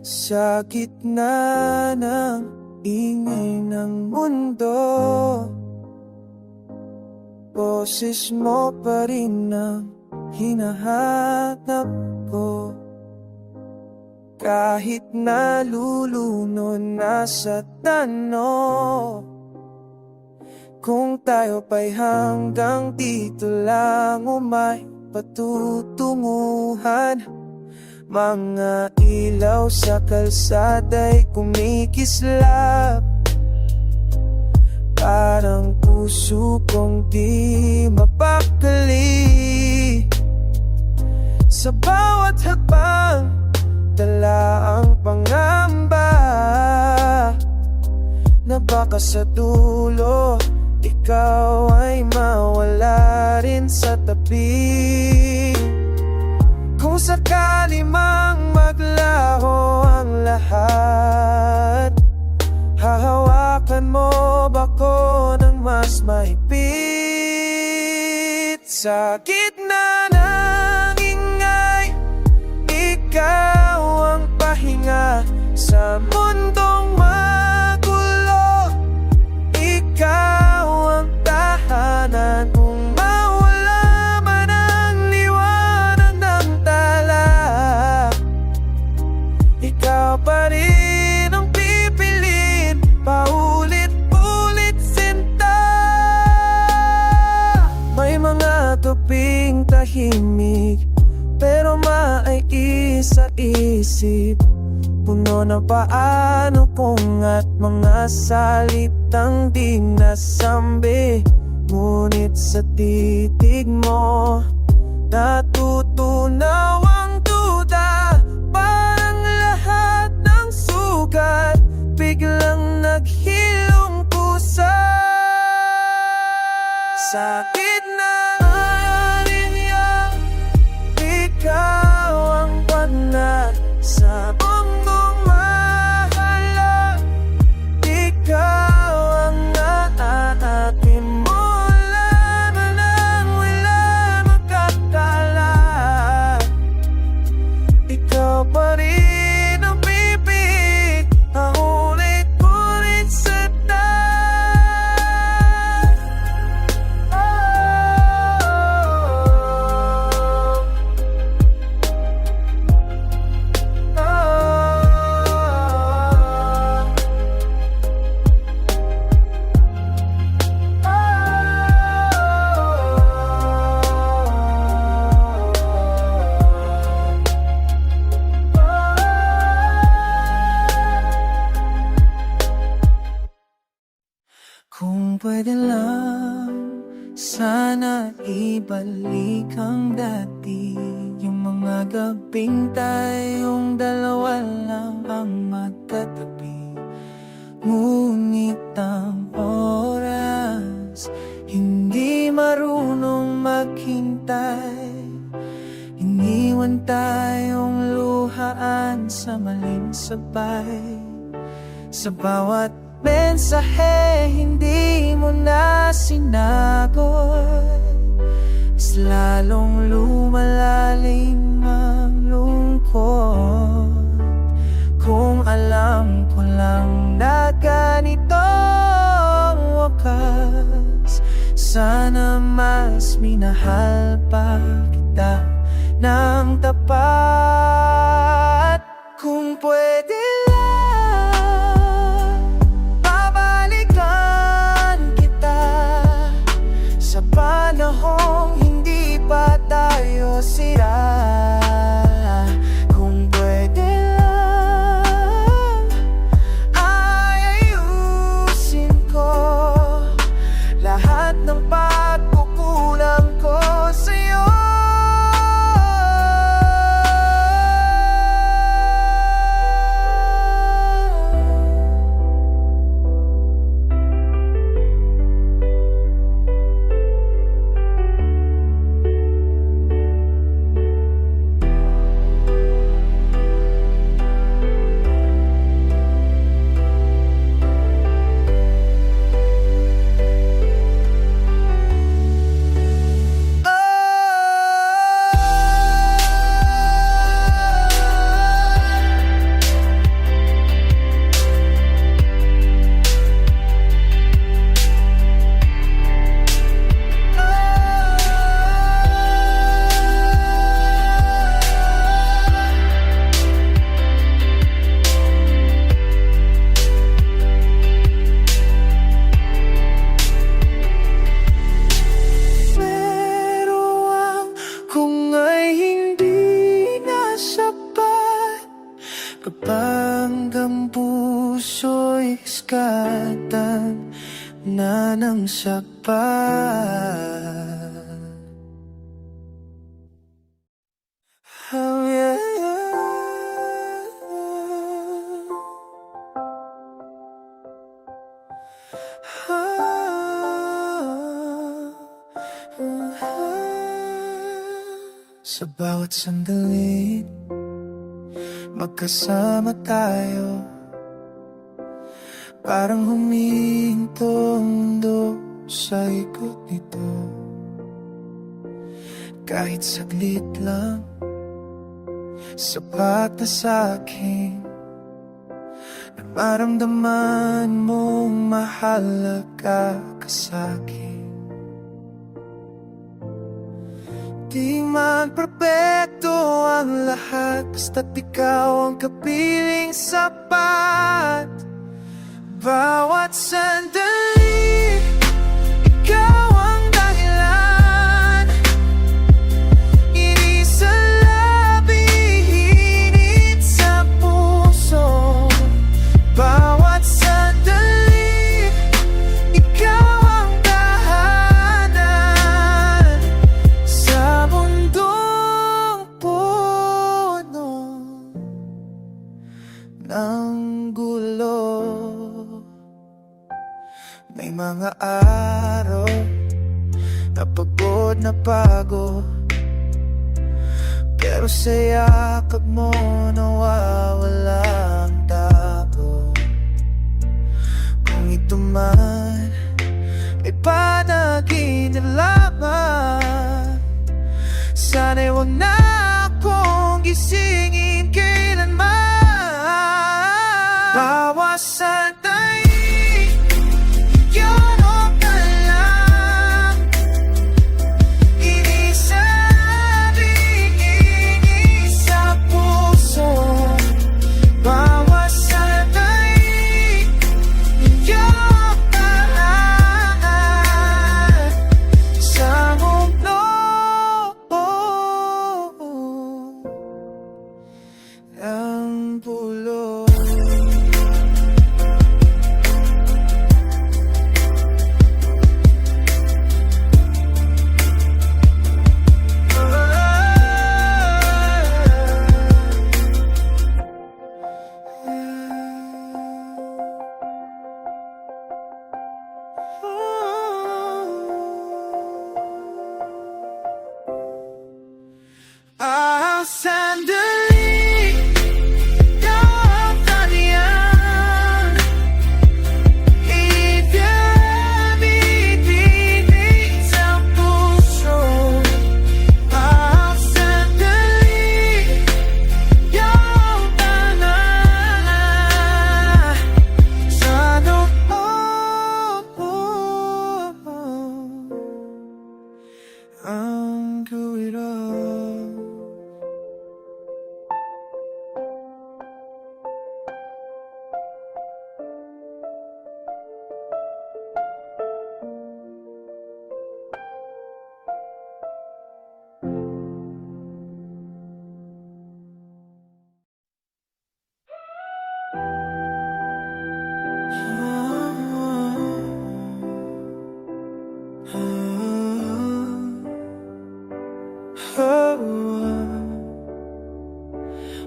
Sa gitna ng ingay ng mundo, boses mo pa rin ang hinahanap ko. Kahit nalulunod na sa tanong, kung tayo pa'y hanggang dito lang o may patutunguhan. Mga ilaw sa kalsada'y kumikislap, parang puso kong di mapakali. Sa bawat hakbang, dala ang pangamba na baka sa dulo ikaw ay mawala rin sa tabi. Kung sakali mang maglaho ang lahat, hahawakan mo ba ko ng mas mahigpit? Sa gitna ng ingay, ikaw ang pahinga sa mundong magulo. Ikaw ang tahanan kung mawala man ang liwanag ng tala. Ikaw pa rin ang pipiliin, paulit-ulit sinta. May mga tuping tahimik, pero maayos sa isip. Puno ng paano kung at mga salitang di nasambi. Ngunit sa titig mo, natutunaw ang duda. Parang lahat ng sugat biglang naghilong pusa. Sa gitna ng iyak, ikaw ang banat sa mundong mahala. Ikaw ang naaatin mo, wala na lang, wala magkakala. Ikaw pa rin ang bibig, ang ulit-ulit sa kung pwede lang, sana ibalik ang dati. Yung mga gabing tayong dalawa lang ang magkatabi. Ngunit ang oras hindi marunong maghintay. Iniwan tayong luhaan sa maling sabay. Sa bawat mensahe hindi mo na sinagot, mas lalong lumalalim ang lungkot. Kung alam ko lang na ganito ang wakas, sana mas minahal pa kita ng tapat. Kung pwede panahong hindi pa tayo sira. Kung pwede lang, ay ayusin ko lahat ng pagkukulang ko sa'yo. iskatan na ng sakpan. Oh, yeah. Sa bawat sandali, magkasama tayo. Parang humihinto ang mundo sa ikot nito. Kahit saglit lang, sapat na sa'kin na maramdaman mong mahalaga ka sa'kin. Di man perpekto ang lahat, basta't ikaw ang kapiling sapat. Bawat sandali, ikaw ang dahilan. Ini sa labi, init sa puso. Bawat sandali, ikaw ang tahanan sa mundong puno ng gulo. May mga araw na pagod na pagod, pero sa yakap mo nawawala ang tago. Kung ito man ay panaginip lamang, sana'y huwag na akong gisingin kailanman. Bawat sandali, sandali, ikaw ang talian. Ibig sa puso. Sandali, ikaw ang tahanan sa loob ang guwira.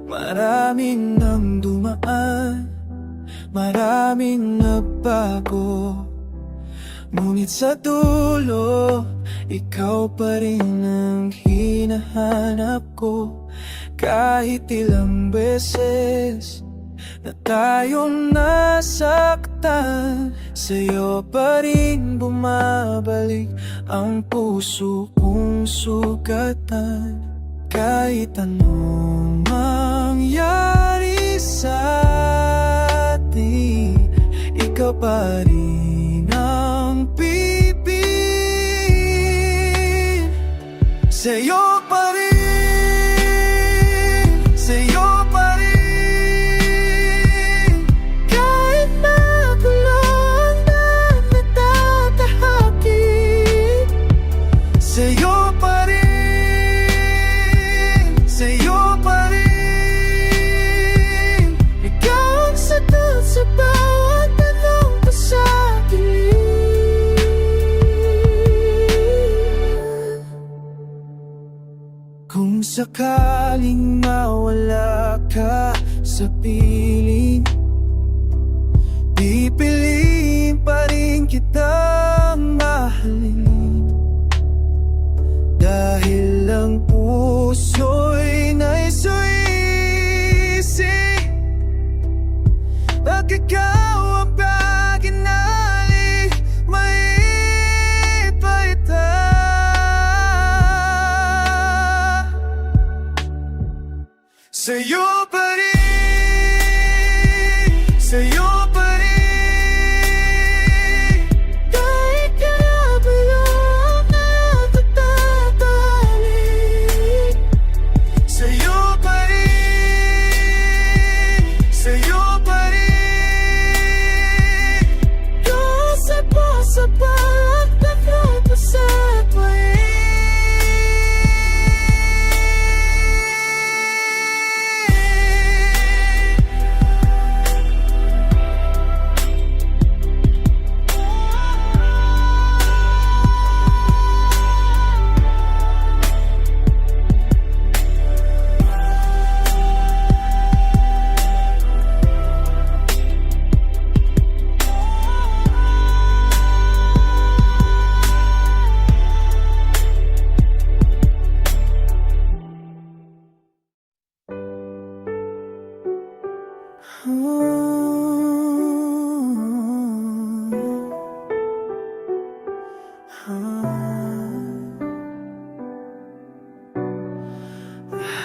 Maraming nang dumaan, maraming nagbago, ngunit sa dulo, ikaw pa rin ang hinahanap ko. Kahit ilang beses na tayong nasaktan, sa'yo pa rin bumabalik ang puso kong sugatan. Kahit anong mangyari sa atin, ikaw pa rin ang pipiliin. Sa'yo pa rin, sa'yo pa rin. Kahit magulo ang natatahaki, sa'yo pa rin. Sa'yo pa rin, ikaw ang sagot sa bawat sakaling mawala ka sa piling, pipiliin pa rin kitang mahalin. Dahil ang puso'y naisuisi, pag ikaw ang paginali, maipaita. Sa'yo pa rin, sa'yo pa rin, kahit kaya ang natatatalik. Sa'yo pa rin, sa'yo pa rin, kasapa-sapa at nagpapasapay.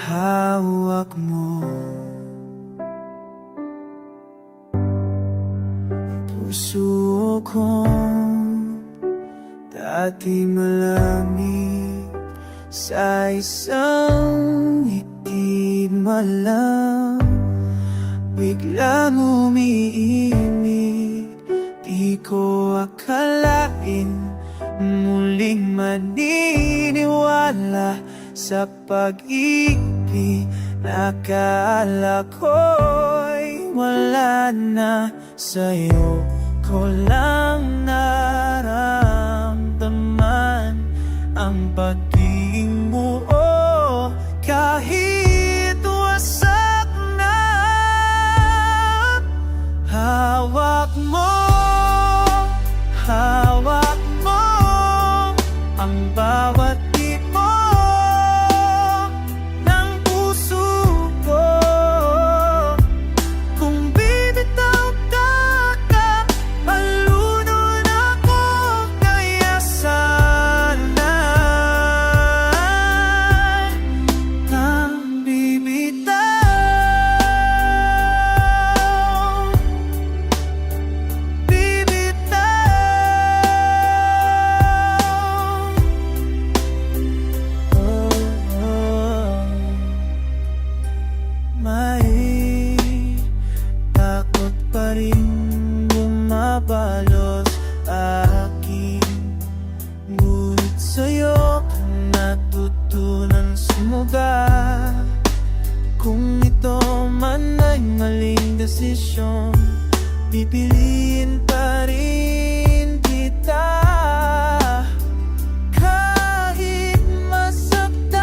Hawak mo puso kong dati malamig, sa isang ngiti malang biglang umiinit. Di ko akalain muling maniniwala sa pag-ibig. Nakala ko'y wala na, sa'yo ko lang naramdaman ang pag-ibig mo, kahit wasak na. Hawak mo, hawak mo ang bawat tipo ng puso ko. Kung bibitaw ka, malunod ako, kaya sana kang bibitaw, bibitaw. May takot pa rin bumabalot aking, ngunit sa'yo natutunan sumuga. Kung ito man ay maling desisyon, pipiliin pa rin kita. Kahit masaktan,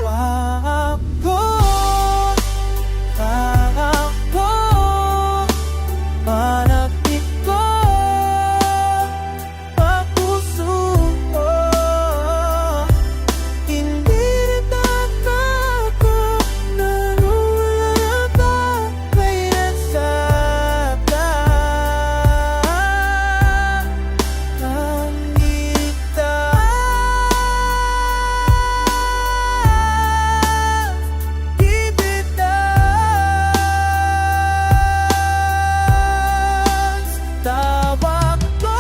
wakbo, wakbo, malapit ko, ang puso ko. Hindi rin ako nanuwala ba, may nasabtan ang ngita. Bibitaw, tawag ko,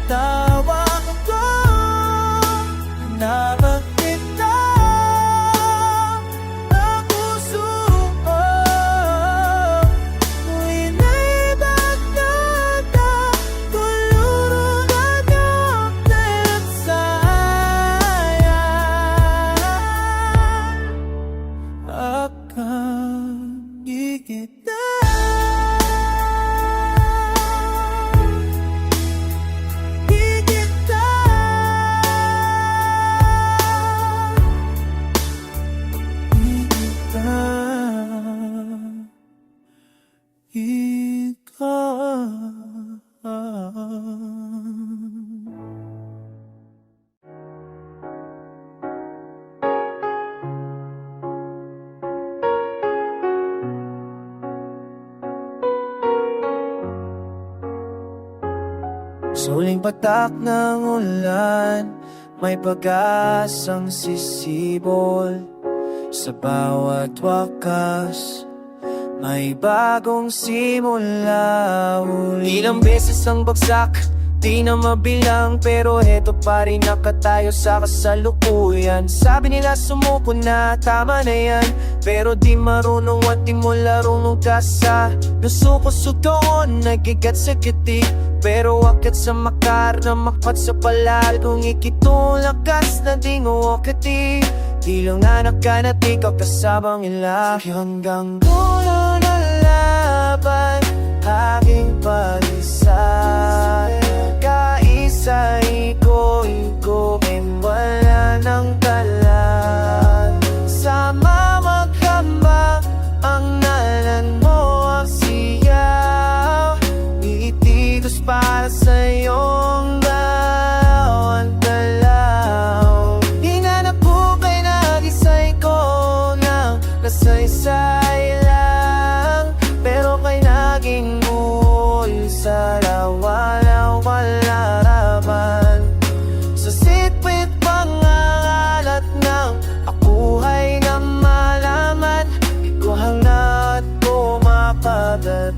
tawag ko, nabagtitaw ang puso ko. Kung ina'y kulurungan niyo at sayang akan kita. Suling patak ng ulan, may pag-asang sisibol. Sa bawat wakas, may bagong simula uli. Ilang beses ang bagsak, di na mabilang, pero heto pa rin nakatayo sa kasalukuyan. Sabi nila sumuko na, tama na yan, pero di marunong at di mo larunong kasa. Nasuko doon, nagigat sa kiti, pero wakit sa makar na makpat sa palal. Kung ikitong lakas na di ngawakati, di lang anak ka na di ka kasabang ila. Hanggang dulo na laban, aking pag-isa. Kaisa, iko, wala nang talan. Sama magkamba, ang nalan mo ang siyaw. Iitigos para sa iyong bawang dalaw. Hinanap ko kay nagisay ko nang nasaysay lang, pero kay naging buhay sa lawalang wala raman. Sa sipit pangalat ng akuhay na malaman, ikaw hangat ko makababero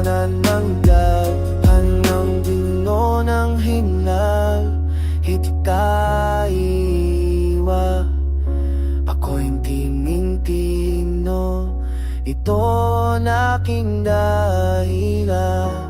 na nanggahan ng dino ng hinal. Hindi kaiwa, ako'y tingin-tino, ito na aking dahilan.